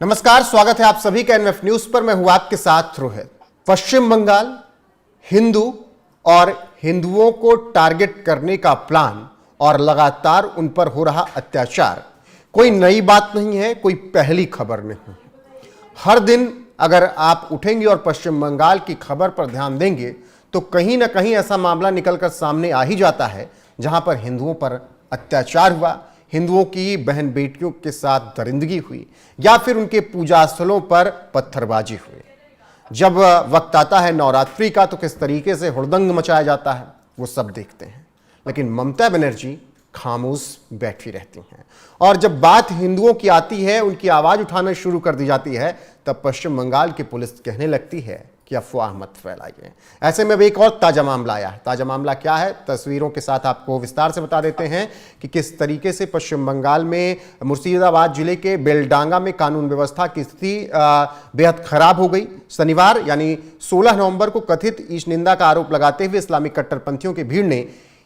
नमस्कार, स्वागत है आप सभी का एनएफ न्यूज पर। मैं हूं आपके साथ रोहित। पश्चिम बंगाल हिंदू और हिंदुओं को टारगेट करने का प्लान और लगातार उन पर हो रहा अत्याचार कोई नई बात नहीं है, कोई पहली खबर नहीं है। हर दिन अगर आप उठेंगे और पश्चिम बंगाल की खबर पर ध्यान देंगे तो कहीं ना कहीं ऐसा मामला निकलकर सामने आ ही जाता है जहां पर हिंदुओं पर अत्याचार हुआ, हिंदुओं की बहन बेटियों के साथ दरिंदगी हुई या फिर उनके पूजा स्थलों पर पत्थरबाजी हुई। जब वक्त आता है नवरात्रि का तो किस तरीके से हुड़दंग मचाया जाता है वो सब देखते हैं, लेकिन ममता बनर्जी खामोश बैठी रहती हैं। और जब बात हिंदुओं की आती है, उनकी आवाज उठाना शुरू कर दी जाती है, तब पश्चिम बंगाल की पुलिस कहने लगती है कि अफवाह मत फैलाइए। ऐसे में अब एक और ताजा मामला आया है। ताजा मामला क्या है, तस्वीरों के साथ आपको विस्तार से बता देते हैं कि किस तरीके से पश्चिम बंगाल में मुर्शिदाबाद जिले के बेलडांगा में कानून व्यवस्था की स्थिति बेहद खराब हो गई। शनिवार यानी 16 नवंबर को कथित ईश निंदा का आरोप लगाते हुए इस्लामिक कट्टरपंथियों की भीड़ ने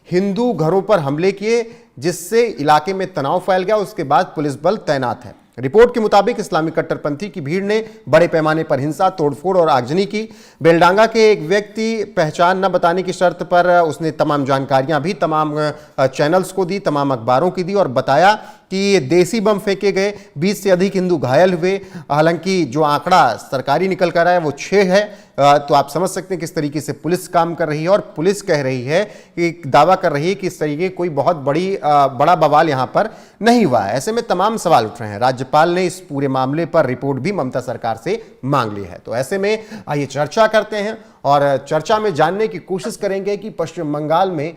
हिंदू घरों पर हमले किए, जिससे इलाके में तनाव फैल गया। उसके बाद पुलिस बल तैनात है। रिपोर्ट के मुताबिक इस्लामिक कट्टरपंथी की भीड़ ने बड़े पैमाने पर हिंसा, तोड़फोड़ और आगजनी की। बेलडांगा के एक व्यक्ति पहचान न बताने की शर्त पर उसने तमाम जानकारियां भी तमाम चैनल्स को दी, तमाम अखबारों की दी और बताया कि देसी बम फेंके गए, 20 से अधिक हिंदू घायल हुए। हालांकि जो आंकड़ा सरकारी निकल कर आया है वो 6 है। तो आप समझ सकते हैं किस तरीके से पुलिस काम कर रही है। और पुलिस कह रही है कि दावा कर रही है कि इस तरीके कोई बहुत बड़ा बवाल यहां पर नहीं हुआ है। ऐसे में तमाम सवाल उठ रहे हैं। राज्यपाल ने इस पूरे मामले पर रिपोर्ट भी ममता सरकार से मांग ली है। तो ऐसे में आइए चर्चा करते हैं और चर्चा में जानने की कोशिश करेंगे कि पश्चिम बंगाल में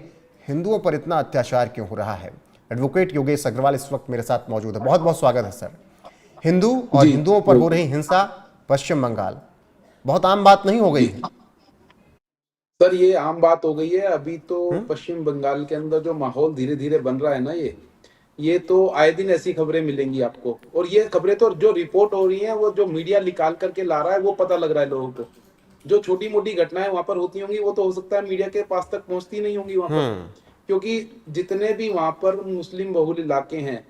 हिंदुओं पर इतना अत्याचार क्यों हो रहा है। एडवोकेट योगेश अग्रवाल इस वक्त मेरे साथ मौजूद है। बहुत बहुत स्वागत है सर। हिंदू और हिंदुओं पर हो रही हिंसा पश्चिम बंगाल बहुत आम बात नहीं हो गई है सर? ये आम बात हो गई है। अभी तो पश्चिम बंगाल के अंदर जो माहौल धीरे धीरे बन रहा है ना, ये तो आए दिन ऐसी खबरें मिलेंगी आपको। और ये खबरें तो जो रिपोर्ट हो रही हैं, वो जो मीडिया निकाल करके ला रहा है, वो पता लग रहा है लोगों को। जो छोटी मोटी घटनाएं वहां पर होती होंगी वो तो हो सकता है मीडिया के पास तक पहुंचती नहीं होंगी वहां पर, क्योंकि जितने भी वहां पर मुस्लिम बहुल इलाके हैं,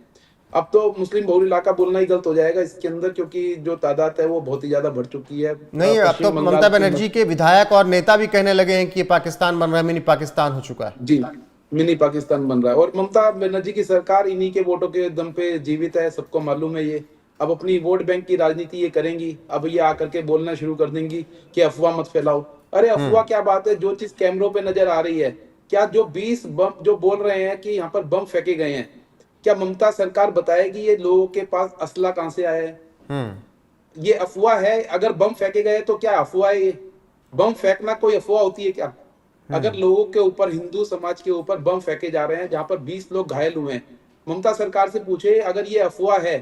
अब तो मुस्लिम बहुल इलाका बोलना ही गलत हो जाएगा इसके अंदर, क्योंकि जो तादाद है वो बहुत ही ज्यादा बढ़ चुकी है। नहीं, अब तो ममता बनर्जी के विधायक और नेता भी कहने लगे हैं कि ये पाकिस्तान बन रहा है, मिनी पाकिस्तान हो चुका है। जी, मिनी पाकिस्तान बन रहा है। और ममता बनर्जी की सरकार इन्हीं के वोटों के दम पे जीवित है, सबको मालूम है ये। अब अपनी वोट बैंक की राजनीति ये करेंगी। अब ये आकर के बोलना शुरू कर देंगी कि अफवाह मत फैलाओ। अरे अफवाह क्या बात है, जो चीज कैमरों पे नजर आ रही है। क्या जो 20 बम जो बोल रहे हैं कि यहाँ पर बम फेंके गए हैं, क्या ममता सरकार बताएगी ये लोगों के पास असला कहां से आया है? ये अफवाह है। अगर बम फेंके गए तो क्या अफवाह है? ये बम फेंकना कोई अफवाह होती है क्या? अगर लोगों के ऊपर, हिंदू समाज के ऊपर बम फेंके जा रहे हैं जहां पर 20 लोग घायल हुए हैं, ममता सरकार से पूछे अगर ये अफवाह है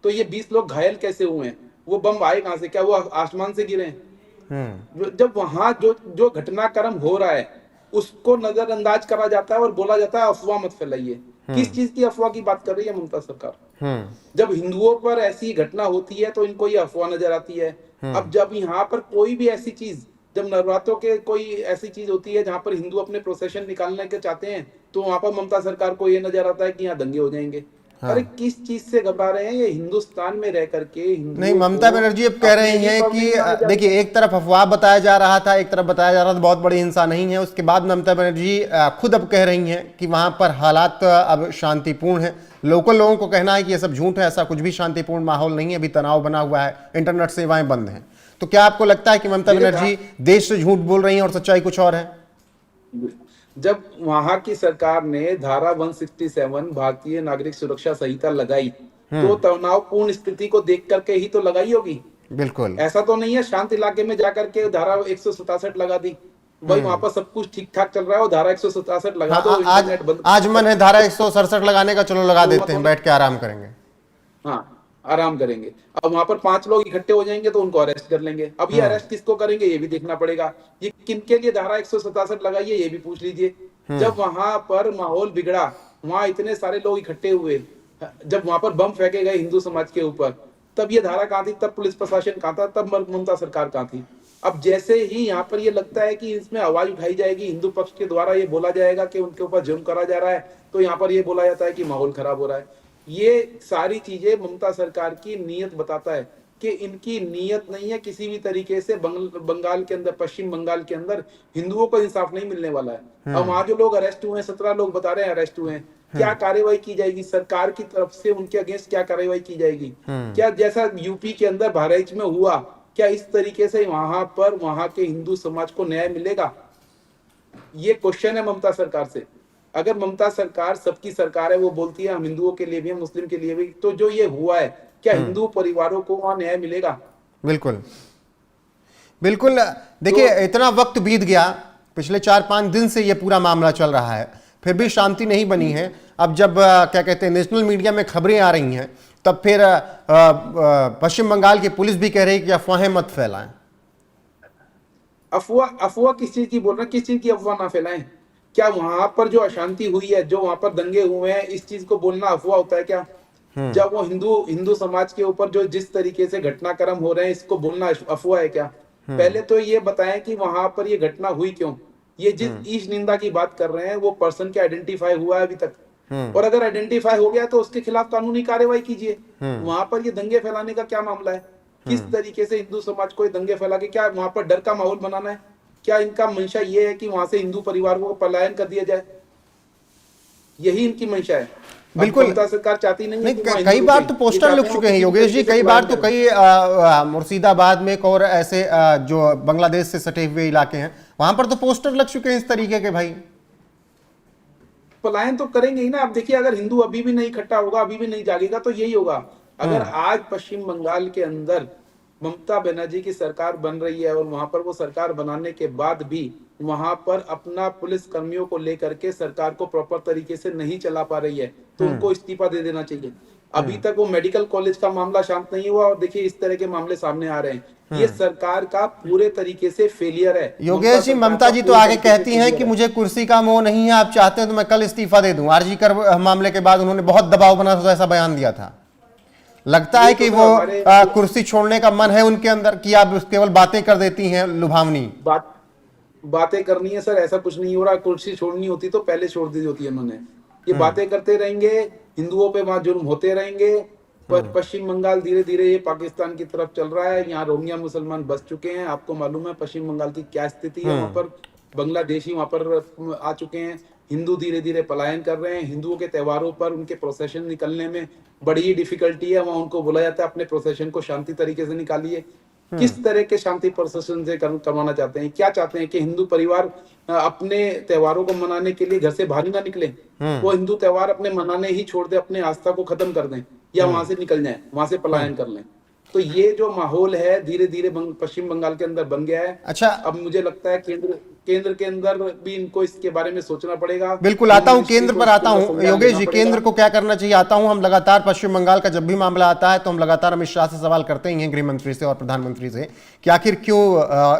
तो ये 20 लोग घायल कैसे हुए हैं? वो बम आए कहां से? क्या वो आसमान से गिरे हैं? जब वहां जो जो घटनाक्रम हो रहा है उसको नजरअंदाज करा जाता है और बोला जाता है अफवाह मत फैलाइए। किस चीज की अफवाह की बात कर रही है ममता सरकार? जब हिंदुओं पर ऐसी घटना होती है तो इनको ये अफवाह नजर आती है। अब जब यहाँ पर कोई भी ऐसी चीज, जब नवरात्रों के कोई ऐसी चीज होती है जहां पर हिंदू अपने प्रोसेशन निकालने के चाहते हैं, तो वहां पर ममता सरकार को ये नजर आता है कि यहाँ दंगे हो जाएंगे। अरे किस चीज से घबरा रहे हैं? ये हिंदुस्तान में रह करके नहीं, ममता बनर्जी अब कह रही हैं कि देखिए, एक तरफ अफवाह बताया जा रहा था, एक तरफ बताया जा रहा था बहुत बड़ी हिंसा नहीं है। उसके बाद ममता बनर्जी खुद अब कह रही हैं कि वहां पर हालात अब शांतिपूर्ण है। लोकल लोगों को कहना है कि ये सब झूठ है, ऐसा कुछ भी शांतिपूर्ण माहौल नहीं है, अभी तनाव बना हुआ है, इंटरनेट सेवाएं बंद हैं। तो क्या आपको लगता है कि ममता बनर्जी देश से झूठ बोल रही हैं और सच्चाई कुछ और है? जब वहां की सरकार ने धारा 167 भारतीय नागरिक सुरक्षा संहिता लगाई, तो तनावपूर्ण स्थिति को देख करके ही तो लगाई होगी। बिल्कुल, ऐसा तो नहीं है शांत इलाके में जाकर के धारा 167 लगा दी। भाई वहां पर सब कुछ ठीक ठाक चल रहा है और धारा 167 लगा दो, इंटरनेट बंद। आज मन है धारा 167 लगाने का, चलो लगा देते हैं, बैठ के आराम करेंगे। हाँ, आराम करेंगे। अब वहां पर 5 लोग इकट्ठे हो जाएंगे तो उनको अरेस्ट कर लेंगे। अब ये अरेस्ट किसको करेंगे ये भी देखना पड़ेगा। ये किनके लिए धारा 167 लगाई है ये भी पूछ लीजिए। जब वहां पर माहौल बिगड़ा, वहां इतने सारे लोग इकट्ठे हुए, जब वहां पर बम फेंके गए हिंदू समाज के ऊपर, तब ये धारा कहां थी? तब पुलिस प्रशासन कहां था? तब ममता सरकार कहां थी? अब जैसे ही यहाँ पर ये लगता है कि इसमें आवाज उठाई जाएगी, हिंदू पक्ष के द्वारा ये बोला जाएगा कि उनके ऊपर जुर्म करा जा रहा है, तो यहाँ पर ये बोला जाता है कि माहौल खराब हो रहा है। ये सारी चीजें ममता सरकार की नीयत बताता है कि इनकी नीयत नहीं है किसी भी तरीके से बंगाल के अंदर, पश्चिम बंगाल के अंदर हिंदुओं को इंसाफ नहीं मिलने वाला है। अब वहां जो लोग अरेस्ट हुए हैं, 17 लोग बता रहे हैं अरेस्ट हुए हैं, क्या कार्रवाई की जाएगी सरकार की तरफ से, उनके अगेंस्ट क्या कार्रवाई की जाएगी? क्या जैसा यूपी के अंदर बहराइच में हुआ, क्या इस तरीके से वहां पर वहां के हिंदू समाज को न्याय मिलेगा? ये क्वेश्चन है ममता सरकार से। अगर ममता सरकार सबकी सरकार है, वो बोलती है हम हिंदुओं के लिए भी, मुस्लिम के लिए भी, तो जो ये हुआ है, क्या हिंदू परिवारों को वहां न्याय मिलेगा? बिल्कुल बिल्कुल। देखिए इतना वक्त बीत गया, पिछले 4-5 दिन से ये पूरा मामला चल रहा है, फिर भी शांति नहीं बनी है। अब जब क्या कहते हैं नेशनल मीडिया में खबरें आ रही हैं, तब फिर पश्चिम बंगाल की पुलिस भी कह रही है कि अफवाहें मत फैलाएं। अफवाह किस चीज की बोल रहे हैं? किस चीज की अफवाह ना फैलाएं? क्या वहां पर जो अशांति हुई है, जो वहां पर दंगे हुए हैं, इस चीज को बोलना अफवाह होता है क्या? जब वो हिंदू समाज के ऊपर जो जिस तरीके से घटनाक्रम हो रहे हैं, इसको बोलना अफवाह है क्या? पहले तो ये बताएं कि वहां पर ये घटना हुई क्यों। ये जिस ईश निंदा की बात कर रहे हैं, वो पर्सन के आइडेंटिफाई हुआ है अभी तक? और अगर आइडेंटिफाई हो गया तो उसके खिलाफ कानूनी कार्रवाई कीजिए। वहां पर ये दंगे फैलाने का क्या मामला है? किस तरीके से हिंदू समाज को दंगे फैला के क्या वहां पर डर का माहौल बनाना है? क्या इनका मंशा ये है कि वहां से हिंदू परिवार को पलायन कर दिया जाए? यही इनकी मंशा है। बिल्कुल ममता सरकार चाहती नहीं है कि वहाँ कई हिंदू बार रुके। तो पोस्टर ये लग चाहते हैं चुके हैं वो योगेश जी, किसी कई तरीके बार से तो पलायन कई मुर्शिदाबाद में एक और ऐसे जो बांग्लादेश से सटे हुए इलाके हैं, वहां पर तो पोस्टर लग चुके हैं इस तरीके के। भाई पलायन तो करेंगे ही ना। अब देखिए, अगर हिंदू अभी भी नहीं इकट्ठा होगा, अभी भी नहीं जागेगा, तो यही होगा। अगर आज पश्चिम बंगाल के अंदर ममता बनर्जी की सरकार बन रही है और वहां पर वो सरकार बनाने के बाद भी वहां पर अपना पुलिस कर्मियों को लेकर के सरकार को प्रॉपर तरीके से नहीं चला पा रही है, तो उनको इस्तीफा दे देना चाहिए। अभी तक वो मेडिकल कॉलेज का मामला शांत नहीं हुआ और देखिए इस तरह के मामले सामने आ रहे हैं। ये सरकार का पूरे तरीके से फेलियर है। योगेश जी, ममता जी तो आगे कहती हैं कि मुझे कुर्सी का मोह नहीं है, आप चाहते हैं तो मैं कल इस्तीफा दे दूं। आरजी कर मामले के बाद उन्होंने बहुत दबाव बना था, ऐसा बयान दिया था। लगता है कि वो कुर्सी छोड़ने का मन है उनके अंदर, कि आप केवल बातें कर देती हैं लुभावनी बातें करनी है? सर ऐसा कुछ नहीं हो रहा। कुर्सी छोड़नी होती तो पहले छोड़ दी होती है उन्होंने। ये बातें करते रहेंगे, हिंदुओं पे वहां जुर्म होते रहेंगे। पश्चिम बंगाल धीरे धीरे ये पाकिस्तान की तरफ चल रहा है। यहाँ रोहिंग्या मुसलमान बस चुके हैं। आपको मालूम है पश्चिम बंगाल की क्या स्थिति है। वहां पर बांग्लादेशी वहां पर आ चुके हैं। हिंदू धीरे धीरे पलायन कर रहे हैं। हिंदुओं के त्योहारों पर उनके प्रोसेशन निकलने में बड़ी ही डिफिकल्टी है। वहां उनको बोला जाता है अपने प्रोसेशन को शांति तरीके से निकालिए। किस तरह के शांति प्रोसेशन से करवाना चाहते हैं? क्या चाहते हैं कि हिंदू परिवार अपने त्योहारों को मनाने के लिए घर से बाहर ही ना निकले? वो हिंदू त्योहार अपने मनाने ही छोड़ दे, अपने आस्था को खत्म कर दें, या वहां से निकल जाएं, वहां से पलायन कर लें। तो ये जो माहौल है धीरे धीरे पश्चिम बंगाल के अंदर बन गया है। अच्छा, अब मुझे लगता है केंद्र के अंदर भी इनको इसके बारे में सोचना पड़ेगा। बिल्कुल आता हूं, केंद्र पर आता हूं। योगेश जी, केंद्र को क्या करना चाहिए आता हूं। हम लगातार पश्चिम बंगाल का जब भी मामला आता है तो हम लगातार अमित शाह से सवाल करते ही हैं, गृह मंत्री से और प्रधानमंत्री से, कि आखिर क्यों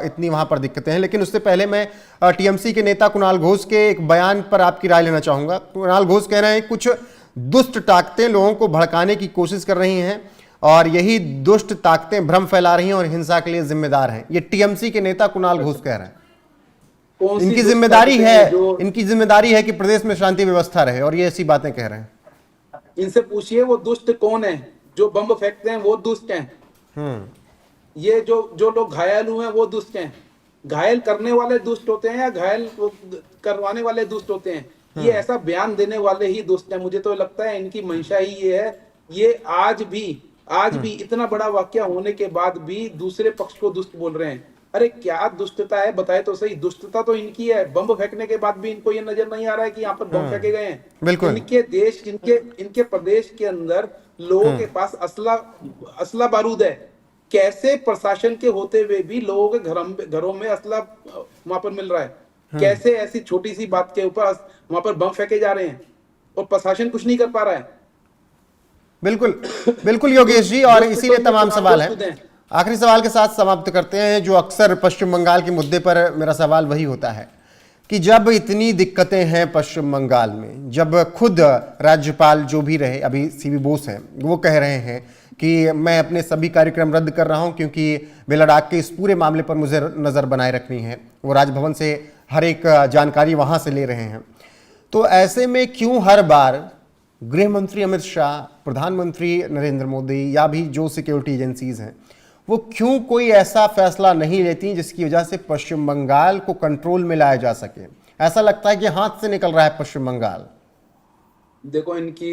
इतनी वहां पर दिक्कतें हैं। लेकिन उससे पहले मैं टीएमसी के नेता कुणाल घोष के एक बयान पर आपकी राय लेना चाहूंगा। कुणाल घोष कह रहे हैं कुछ दुष्ट ताकतें लोगों को भड़काने की कोशिश कर रही हैं और यही दुष्ट ताकतें भ्रम फैला रही हैं और हिंसा के लिए जिम्मेदार हैं। ये टीएमसी के नेता कुणाल घोष कह रहे हैं। इनकी जिम्मेदारी है कि प्रदेश में शांति व्यवस्था रहे और ये ऐसी बातें कह रहे हैं। इनसे पूछिए वो दुष्ट कौन है? जो बम फेंकते हैं वो दुष्ट हैं। ये जो लोग घायल हुए हैं वो दुष्ट हैं। घायल करने वाले दुष्ट होते हैं या घायल करवाने वाले दुष्ट होते हैं? ये ऐसा बयान देने वाले ही दुष्ट हैं। मुझे तो लगता है इनकी मंशा ही ये है। ये आज भी इतना बड़ा वाकया होने के बाद भी दूसरे पक्ष को दुष्ट बोल रहे हैं। अरे क्या दुष्टता है बताए तो सही। दुष्टता तो इनकी है। बम फेंकने के बाद भी इनको ये नजर नहीं आ रहा है कि यहाँ पर बम फेंके गए हैं। बिल्कुल। इनके देश इनके प्रदेश के अंदर लोगों के पास असला बारूद है। कैसे प्रशासन के होते हुए भी लोगों के घरों में असला वहां पर मिल रहा है? कैसे ऐसी छोटी सी बात के ऊपर वहां पर बम फेंके जा रहे हैं और प्रशासन कुछ नहीं कर पा रहा है? बिल्कुल योगेश जी, और इसीलिए तमाम सवाल है। आखिरी सवाल के साथ समाप्त करते हैं। जो अक्सर पश्चिम बंगाल के मुद्दे पर मेरा सवाल वही होता है कि जब इतनी दिक्कतें हैं पश्चिम बंगाल में, जब खुद राज्यपाल जो भी रहे, अभी सीवी बोस हैं, वो कह रहे हैं कि मैं अपने सभी कार्यक्रम रद्द कर रहा हूं क्योंकि बेलडाक के इस पूरे मामले पर मुझे नज़र बनाए रखनी है। वो राजभवन से हर एक जानकारी वहां से ले रहे हैं। तो ऐसे में क्यों हर बार गृह मंत्री अमित शाह, प्रधानमंत्री नरेंद्र मोदी या भी जो सिक्योरिटी एजेंसीज हैं, वो क्यों कोई ऐसा फैसला नहीं लेती जिसकी वजह से पश्चिम बंगाल को कंट्रोल में लाया जा सके? ऐसा लगता है कि हाथ से निकल रहा है पश्चिम बंगाल। देखो, इनकी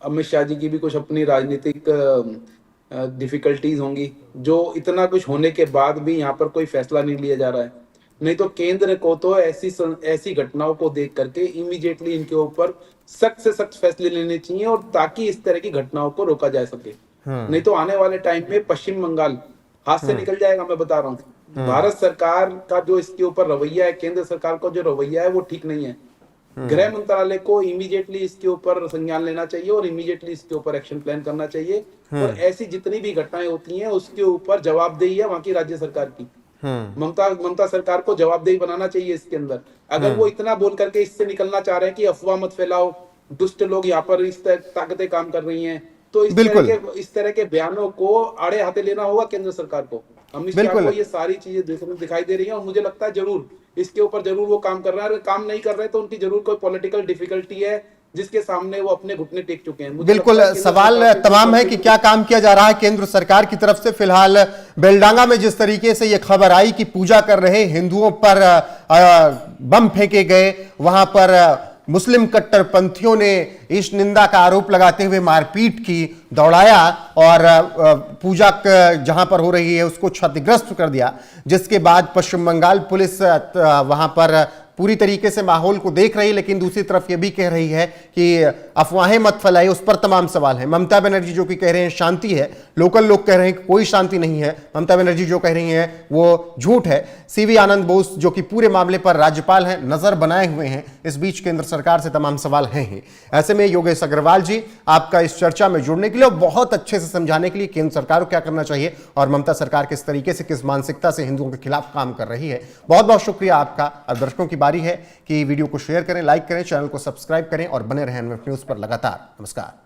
अमित शाह जी की भी कुछ अपनी राजनीतिक डिफिकल्टीज होंगी, जो इतना कुछ होने के बाद भी यहाँ पर कोई फैसला नहीं लिया जा रहा है। नहीं तो केंद्र को तो ऐसी घटनाओं को देख करके इमीडिएटली इनके ऊपर सख्त से सख्त फैसले लेने चाहिए, और ताकि इस तरह की घटनाओं को रोका जा सके। नहीं तो आने वाले टाइम में पश्चिम बंगाल हाथ से निकल जाएगा, मैं बता रहा हूँ। भारत सरकार का जो इसके ऊपर रवैया है, केंद्र सरकार का जो रवैया है, वो ठीक नहीं है। गृह मंत्रालय को इमीडिएटली इसके ऊपर संज्ञान लेना चाहिए और इमीडिएटली इसके ऊपर एक्शन प्लान करना चाहिए, और ऐसी जितनी भी घटनाएं होती हैं उसके ऊपर जवाबदेही है वहां की राज्य सरकार की। ममता सरकार को जवाबदेही बनाना चाहिए इसके अंदर। अगर वो इतना बोल करके इससे निकलना चाह रहे हैं कि अफवाह मत फैलाओ, दुष्ट लोग यहाँ पर इस ताकतें काम कर रही हैं, तो इस तरह के बयानों को आड़े हाथे लेना होगा केंद्र सरकार को। अमित शाह को ये सारी चीजें दिखाई दे रही हैं, और मुझे लगता है जरूर इसके ऊपर जरूर वो काम कर रहा है। अगर काम नहीं कर रहे तो उनकी जरूर कोई पॉलिटिकल डिफिकल्टी है जिसके सामने वो अपने घुटने टेक चुके हैं। बिल्कुल, सवाल तमाम है कि क्या काम किया जा रहा है केंद्र सरकार की तरफ से। फिलहाल बेलडांगा में जिस तरीके से यह खबर आई कि पूजा कर रहे हिंदुओं पर बम फेंके गए, वहां पर मुस्लिम कट्टरपंथियों ने इस निंदा का आरोप लगाते हुए मारपीट की, दौड़ाया और पूजा जहां पर हो रही है उसको क्षतिग्रस्त कर दिया, जिसके बाद पश्चिम बंगाल पुलिस वहां पर पूरी तरीके से माहौल को देख रही है, लेकिन दूसरी तरफ यह भी कह रही है कि अफवाहें मत फैलाइए। उस पर तमाम सवाल है। ममता बनर्जी जो कि कह रहे हैं शांति है, लोकल लोग कह रहे हैं कि कोई शांति नहीं है। ममता बनर्जी जो कह रही हैं वो झूठ है। सीवी आनंद बोस जो कि पूरे मामले पर राज्यपाल हैं, नजर बनाए हुए हैं। इस बीच केंद्र सरकार से तमाम सवाल हैं ही। ऐसे में योगेश अग्रवाल जी, आपका इस चर्चा में जुड़ने के लिए और बहुत अच्छे से समझाने के लिए केंद्र सरकार को क्या करना चाहिए और ममता सरकार किस तरीके से, किस मानसिकता से हिंदुओं के खिलाफ काम कर रही है, बहुत बहुत शुक्रिया आपका। अब दर्शकों की बारी है कि वीडियो को शेयर करें, लाइक करें, चैनल को सब्सक्राइब करें और बने रहें एनएमएफ न्यूज पर लगातार। नमस्कार।